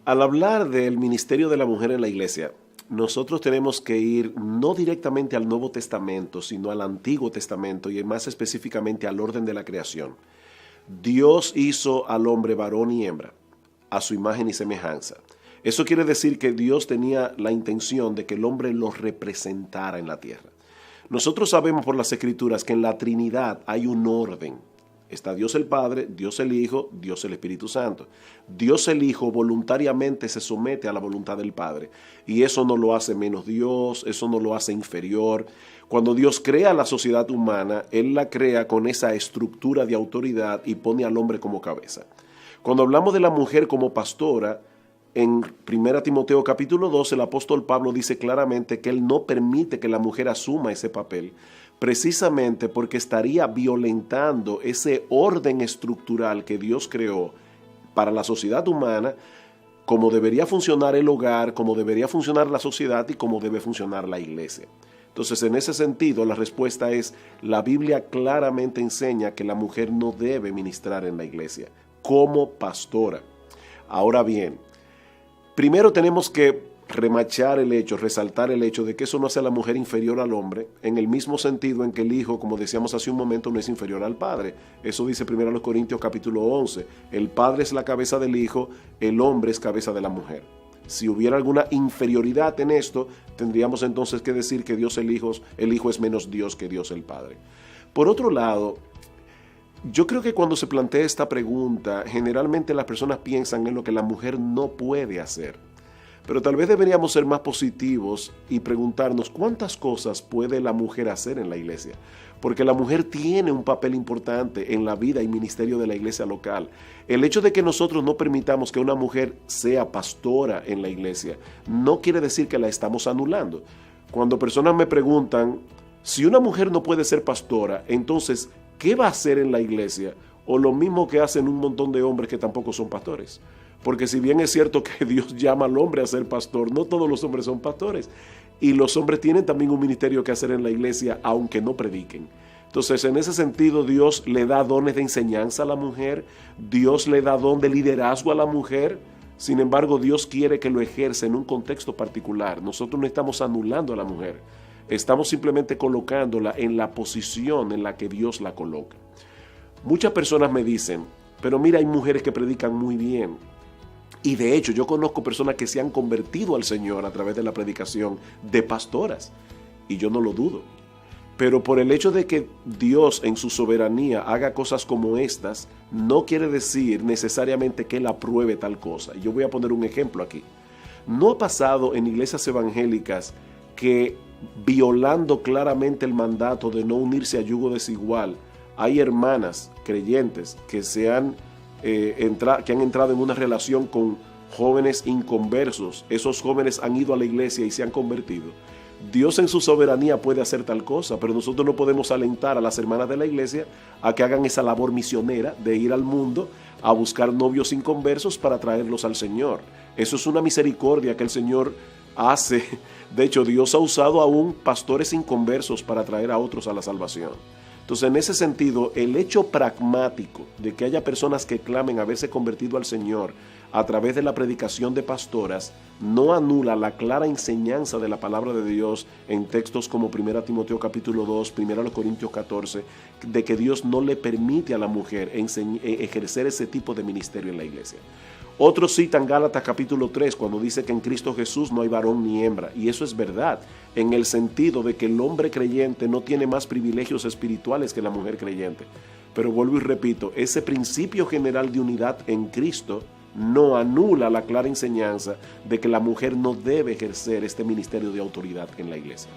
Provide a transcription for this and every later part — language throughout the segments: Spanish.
Al hablar del ministerio de la mujer en la iglesia, nosotros tenemos que ir no directamente al Nuevo Testamento, sino al Antiguo Testamento y más específicamente al orden de la creación. Dios hizo al hombre varón y hembra, a su imagen y semejanza. Eso quiere decir que Dios tenía la intención de que el hombre lo representara en la tierra. Nosotros sabemos por las Escrituras que en la Trinidad hay un orden. Está Dios el Padre, Dios el Hijo, Dios el Espíritu Santo. Dios el Hijo voluntariamente se somete a la voluntad del Padre. Y eso no lo hace menos Dios, eso no lo hace inferior. Cuando Dios crea la sociedad humana, Él la crea con esa estructura de autoridad y pone al hombre como cabeza. Cuando hablamos de la mujer como pastora, en 1 Timoteo capítulo 2, el apóstol Pablo dice claramente que él no permite que la mujer asuma ese papel, precisamente porque estaría violentando ese orden estructural que Dios creó para la sociedad humana, cómo debería funcionar el hogar, cómo debería funcionar la sociedad y cómo debe funcionar la iglesia. Entonces, en ese sentido, la respuesta es, la Biblia claramente enseña que la mujer no debe ministrar en la iglesia como pastora. Ahora bien, primero tenemos que remachar el hecho, resaltar el hecho de que eso no hace a la mujer inferior al hombre, en el mismo sentido en que el hijo, como decíamos hace un momento, no es inferior al padre. Eso dice 1 Corintios capítulo 11. El padre es la cabeza del hijo, el hombre es cabeza de la mujer. Si hubiera alguna inferioridad en esto, tendríamos entonces que decir que Dios el hijo es menos Dios que Dios el Padre. Por otro lado, yo creo que cuando se plantea esta pregunta, generalmente las personas piensan en lo que la mujer no puede hacer. Pero tal vez deberíamos ser más positivos y preguntarnos cuántas cosas puede la mujer hacer en la iglesia. Porque la mujer tiene un papel importante en la vida y ministerio de la iglesia local. El hecho de que nosotros no permitamos que una mujer sea pastora en la iglesia no quiere decir que la estamos anulando. Cuando personas me preguntan, si una mujer no puede ser pastora, entonces, ¿qué va a hacer en la iglesia? O lo mismo que hacen un montón de hombres que tampoco son pastores. Porque si bien es cierto que Dios llama al hombre a ser pastor, no todos los hombres son pastores. Y los hombres tienen también un ministerio que hacer en la iglesia, aunque no prediquen. Entonces, en ese sentido, Dios le da dones de enseñanza a la mujer. Dios le da don de liderazgo a la mujer. Sin embargo, Dios quiere que lo ejerza en un contexto particular. Nosotros no estamos anulando a la mujer. Estamos simplemente colocándola en la posición en la que Dios la coloca. Muchas personas me dicen, pero mira, hay mujeres que predican muy bien. Y de hecho, yo conozco personas que se han convertido al Señor a través de la predicación de pastoras. Y yo no lo dudo. Pero por el hecho de que Dios en su soberanía haga cosas como estas, no quiere decir necesariamente que Él apruebe tal cosa. Y yo voy a poner un ejemplo aquí. ¿No ha pasado en iglesias evangélicas que, violando claramente el mandato de no unirse a yugo desigual, hay hermanas creyentes que que han entrado en una relación con jóvenes inconversos? Esos jóvenes han ido a la iglesia y se han convertido. Dios en su soberanía puede hacer tal cosa, pero nosotros no podemos alentar a las hermanas de la iglesia a que hagan esa labor misionera de ir al mundo a buscar novios inconversos para traerlos al Señor. Eso es una misericordia que el Señor hace. De hecho, Dios ha usado aún pastores inconversos para traer a otros a la salvación. Entonces, en ese sentido, el hecho pragmático de que haya personas que clamen haberse convertido al Señor a través de la predicación de pastoras no anula la clara enseñanza de la palabra de Dios en textos como 1 Timoteo capítulo 2, 1 Corintios 14, de que Dios no le permite a la mujer ejercer ese tipo de ministerio en la iglesia. Otros citan Gálatas capítulo 3 cuando dice que en Cristo Jesús no hay varón ni hembra, y eso es verdad, en el sentido de que el hombre creyente no tiene más privilegios espirituales que la mujer creyente. Pero vuelvo y repito, ese principio general de unidad en Cristo no anula la clara enseñanza de que la mujer no debe ejercer este ministerio de autoridad en la iglesia.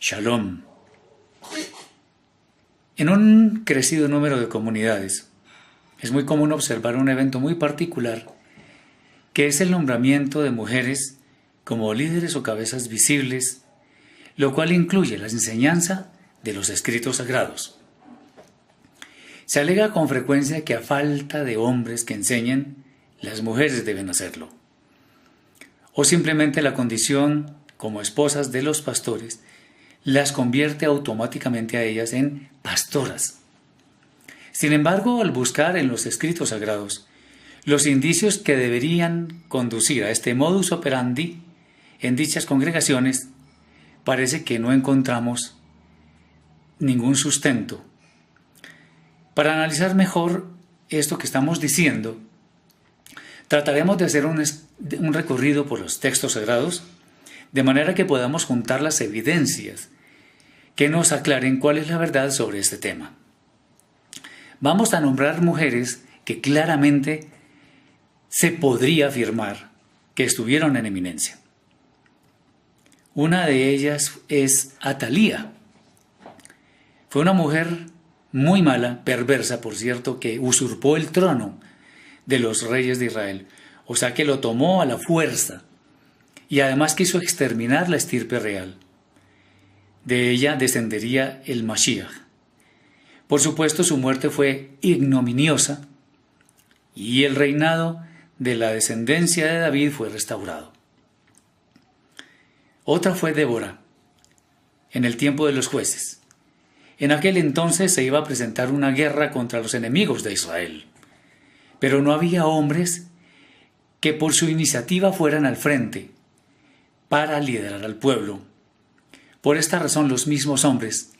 Shalom. En un crecido número de comunidades, es muy común observar un evento muy particular, que es el nombramiento de mujeres como líderes o cabezas visibles, lo cual incluye la enseñanza de los escritos sagrados. Se alega con frecuencia que a falta de hombres que enseñen, las mujeres deben hacerlo. O simplemente la condición como esposas de los pastores las convierte automáticamente a ellas en pastoras. Sin embargo, al buscar en los escritos sagrados los indicios que deberían conducir a este modus operandi en dichas congregaciones, parece que no encontramos ningún sustento. Para analizar mejor esto que estamos diciendo, trataremos de hacer un recorrido por los textos sagrados, de manera que podamos juntar las evidencias que nos aclaren cuál es la verdad sobre este tema. Vamos a nombrar mujeres que claramente se podría afirmar que estuvieron en eminencia. Una de ellas es Atalía. Fue una mujer muy mala, perversa, por cierto, que usurpó el trono de los reyes de Israel. O sea que lo tomó a la fuerza. Y además quiso exterminar la estirpe real. De ella descendería el Mashiach. Por supuesto, su muerte fue ignominiosa y el reinado de la descendencia de David fue restaurado. Otra fue Débora, en el tiempo de los jueces. En aquel entonces se iba a presentar una guerra contra los enemigos de Israel, pero no había hombres que por su iniciativa fueran al frente para liderar al pueblo. Por esta razón los mismos hombres,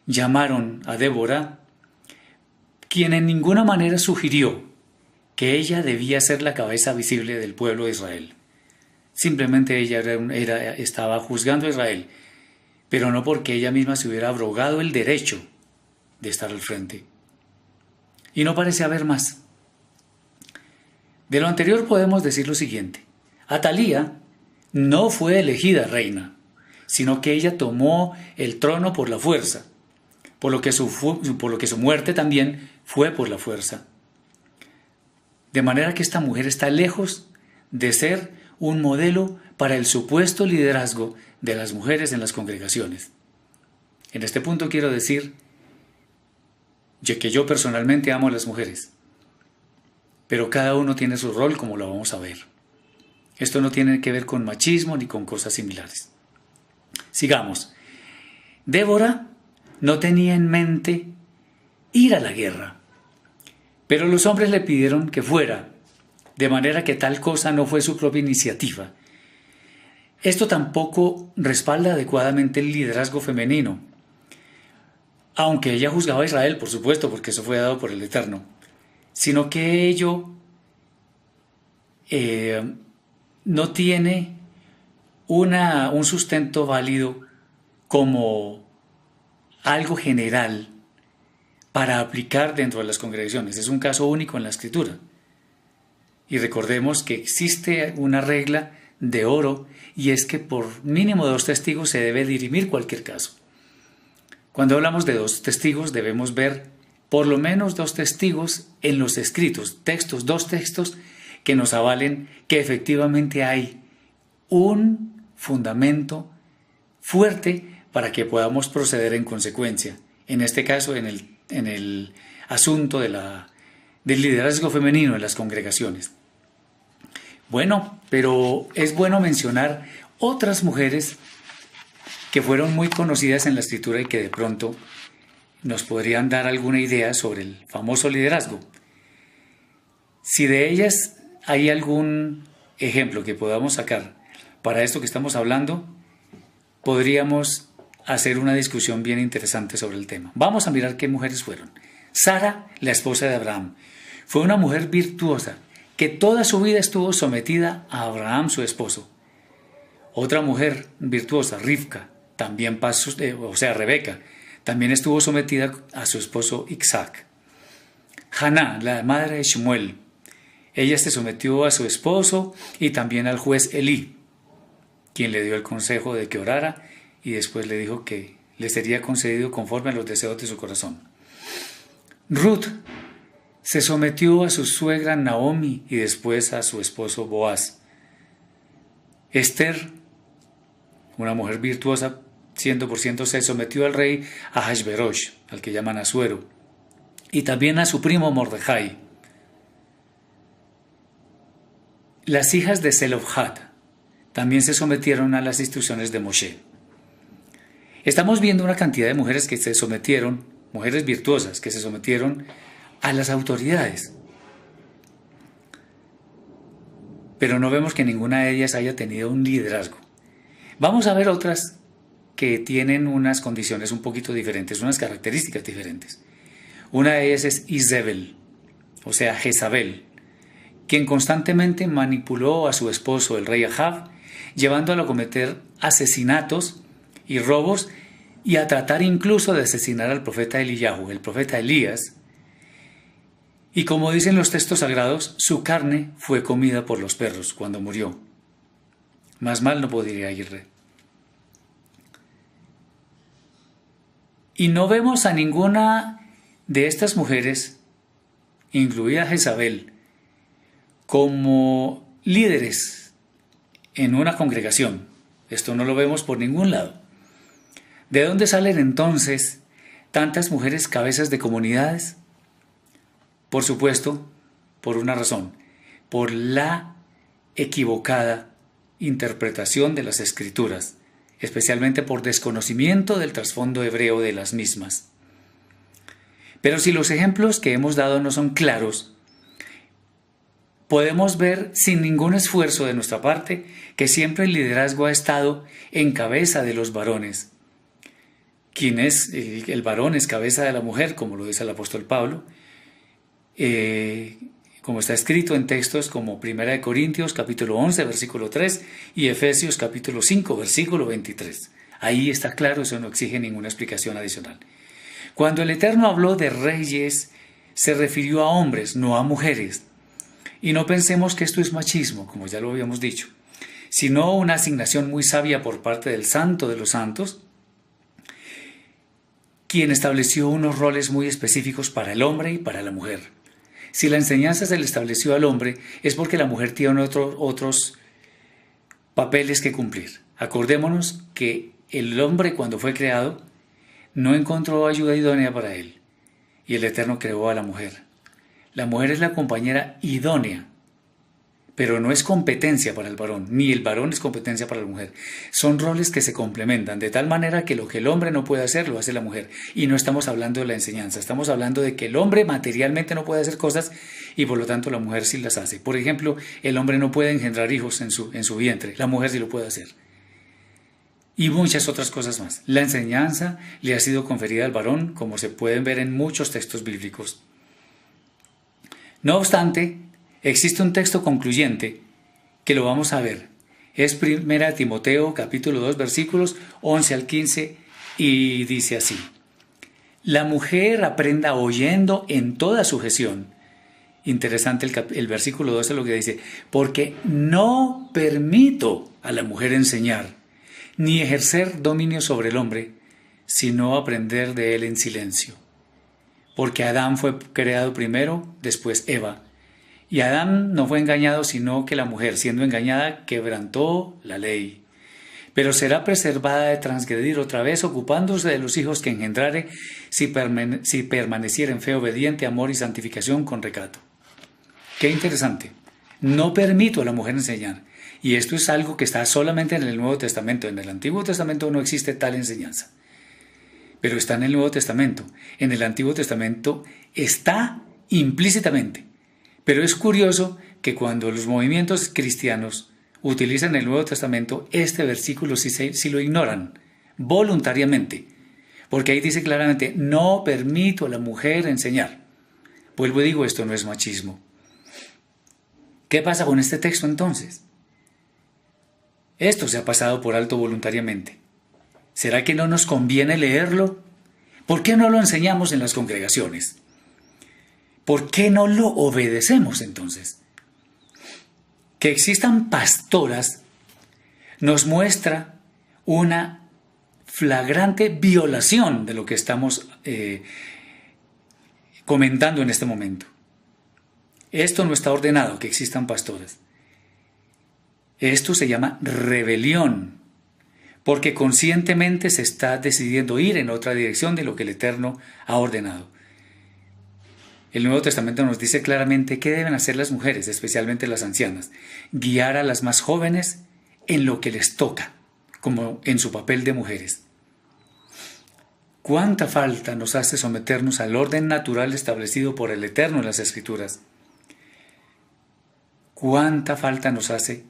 llamaron a Débora, quien en ninguna manera sugirió que ella debía ser la cabeza visible del pueblo de Israel. Simplemente ella estaba juzgando a Israel, pero no porque ella misma se hubiera abrogado el derecho de estar al frente. Y no parece haber más. De lo anterior podemos decir lo siguiente: Atalía no fue elegida reina, sino que ella tomó el trono por la fuerza, por lo que su muerte también fue por la fuerza. De manera que esta mujer está lejos de ser un modelo para el supuesto liderazgo de las mujeres en las congregaciones. En este punto quiero decir que yo personalmente amo a las mujeres, pero cada uno tiene su rol, como lo vamos a ver. Esto no tiene que ver con machismo ni con cosas similares. Sigamos. Débora no tenía en mente ir a la guerra, pero los hombres le pidieron que fuera, de manera que tal cosa no fue su propia iniciativa. Esto tampoco respalda adecuadamente el liderazgo femenino, aunque ella juzgaba a Israel, por supuesto, porque eso fue dado por el Eterno, sino que ello no tiene un sustento válido como algo general para aplicar dentro de las congregaciones. Es un caso único en la Escritura. Y recordemos que existe una regla de oro, y es que por mínimo 2 testigos se debe dirimir cualquier caso. Cuando hablamos de 2 testigos debemos ver por lo menos 2 testigos en los escritos, 2 textos que nos avalen que efectivamente hay un fundamento fuerte para que podamos proceder en consecuencia. En este caso, en el asunto del liderazgo femenino en las congregaciones. Bueno, pero es bueno mencionar otras mujeres que fueron muy conocidas en la Escritura y que de pronto nos podrían dar alguna idea sobre el famoso liderazgo. Si de ellas hay algún ejemplo que podamos sacar para esto que estamos hablando, podríamos hacer una discusión bien interesante sobre el tema. Vamos a mirar qué mujeres fueron. Sara, la esposa de Abraham, fue una mujer virtuosa que toda su vida estuvo sometida a Abraham, su esposo. Otra mujer virtuosa, Rivka, también Rebeca, también estuvo sometida a su esposo Isaac. Haná, la madre de Shmuel, ella se sometió a su esposo y también al juez Elí, quien le dio el consejo de que orara y después le dijo que le sería concedido conforme a los deseos de su corazón. Ruth se sometió a su suegra Naomi y después a su esposo Boaz. Esther, una mujer virtuosa 100%, se sometió al rey Ahasverosh, al que llaman Asuero, y también a su primo Mordejai. Las hijas de Zelofhad también se sometieron a las instrucciones de Moshe. Estamos viendo una cantidad de mujeres que se sometieron, mujeres virtuosas, que se sometieron a las autoridades. Pero no vemos que ninguna de ellas haya tenido un liderazgo. Vamos a ver otras que tienen unas condiciones un poquito diferentes, unas características diferentes. Una de ellas es Isabel, o sea, Jezabel, quien constantemente manipuló a su esposo, el rey Ahab, llevándolo a cometer asesinatos y robos y a tratar incluso de asesinar al profeta Eliyahu, el profeta Elías. Y como dicen los textos sagrados, su carne fue comida por los perros cuando murió. Más mal no podría irle. Y no vemos a ninguna de estas mujeres, incluida Jezabel, como líderes en una congregación. Esto no lo vemos por ningún lado. ¿De dónde salen entonces tantas mujeres cabezas de comunidades? Por supuesto, por una razón, por la equivocada interpretación de las Escrituras, especialmente por desconocimiento del trasfondo hebreo de las mismas. Pero si los ejemplos que hemos dado no son claros, podemos ver sin ningún esfuerzo de nuestra parte que siempre el liderazgo ha estado en cabeza de los varones. ¿Quién es? El varón es cabeza de la mujer, como lo dice el apóstol Pablo, como está escrito en textos como 1 Corintios capítulo 11 versículo 3 y Efesios capítulo 5 versículo 23. Ahí está claro, eso no exige ninguna explicación adicional. Cuando el Eterno habló de reyes, se refirió a hombres, no a mujeres. Y no pensemos que esto es machismo, como ya lo habíamos dicho, sino una asignación muy sabia por parte del Santo de los Santos, quien estableció unos roles muy específicos para el hombre y para la mujer. Si la enseñanza se le estableció al hombre, es porque la mujer tiene otros papeles que cumplir. Acordémonos que el hombre, cuando fue creado, no encontró ayuda idónea para él, y el Eterno creó a la mujer. La mujer es la compañera idónea, pero no es competencia para el varón, ni el varón es competencia para la mujer. Son roles que se complementan, de tal manera que lo que el hombre no puede hacer, lo hace la mujer. Y no estamos hablando de la enseñanza, estamos hablando de que el hombre materialmente no puede hacer cosas y por lo tanto la mujer sí las hace. Por ejemplo, el hombre no puede engendrar hijos en su vientre, la mujer sí lo puede hacer. Y muchas otras cosas más. La enseñanza le ha sido conferida al varón, como se pueden ver en muchos textos bíblicos. No obstante, existe un texto concluyente que lo vamos a ver. Es 1 Timoteo capítulo 2 versículos 11 al 15 y dice así: la mujer aprenda oyendo en toda sujeción. Interesante el versículo 12 lo que dice: porque no permito a la mujer enseñar, ni ejercer dominio sobre el hombre, sino aprender de él en silencio. Porque Adán fue creado primero, después Eva. Y Adán no fue engañado, sino que la mujer, siendo engañada, quebrantó la ley. Pero será preservada de transgredir otra vez, ocupándose de los hijos que engendrare, si permaneciera en fe, obediente, amor y santificación con recato. Qué interesante. No permito a la mujer enseñar. Y esto es algo que está solamente en el Nuevo Testamento. En el Antiguo Testamento no existe tal enseñanza. Pero está en el Nuevo Testamento. En el Antiguo Testamento está implícitamente. Pero es curioso que cuando los movimientos cristianos utilizan el Nuevo Testamento, este versículo sí lo ignoran, voluntariamente. Porque ahí dice claramente: no permito a la mujer enseñar. Vuelvo y digo, esto no es machismo. ¿Qué pasa con este texto entonces? Esto se ha pasado por alto voluntariamente. ¿Será que no nos conviene leerlo? ¿Por qué no lo enseñamos en las congregaciones? ¿Por qué no lo obedecemos entonces? Que existan pastoras nos muestra una flagrante violación de lo que estamos comentando en este momento. Esto no está ordenado, que existan pastoras. Esto se llama rebelión, porque conscientemente se está decidiendo ir en otra dirección de lo que el Eterno ha ordenado. El Nuevo Testamento nos dice claramente qué deben hacer las mujeres, especialmente las ancianas: guiar a las más jóvenes en lo que les toca, como en su papel de mujeres. ¿Cuánta falta nos hace someternos al orden natural establecido por el Eterno en las Escrituras? ¿Cuánta falta nos hace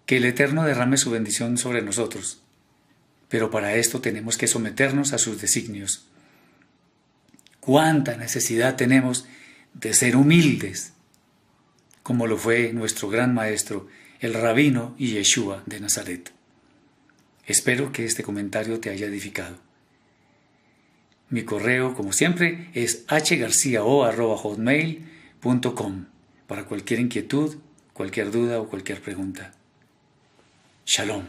que el Eterno derrame su bendición sobre nosotros? Pero para esto tenemos que someternos a sus designios. ¿Cuánta necesidad tenemos de ser humildes, como lo fue nuestro gran maestro, el rabino y Yeshua de Nazaret? Espero que este comentario te haya edificado. Mi correo, como siempre, es hgarciao@hotmail.com para cualquier inquietud, cualquier duda o cualquier pregunta. Shalom.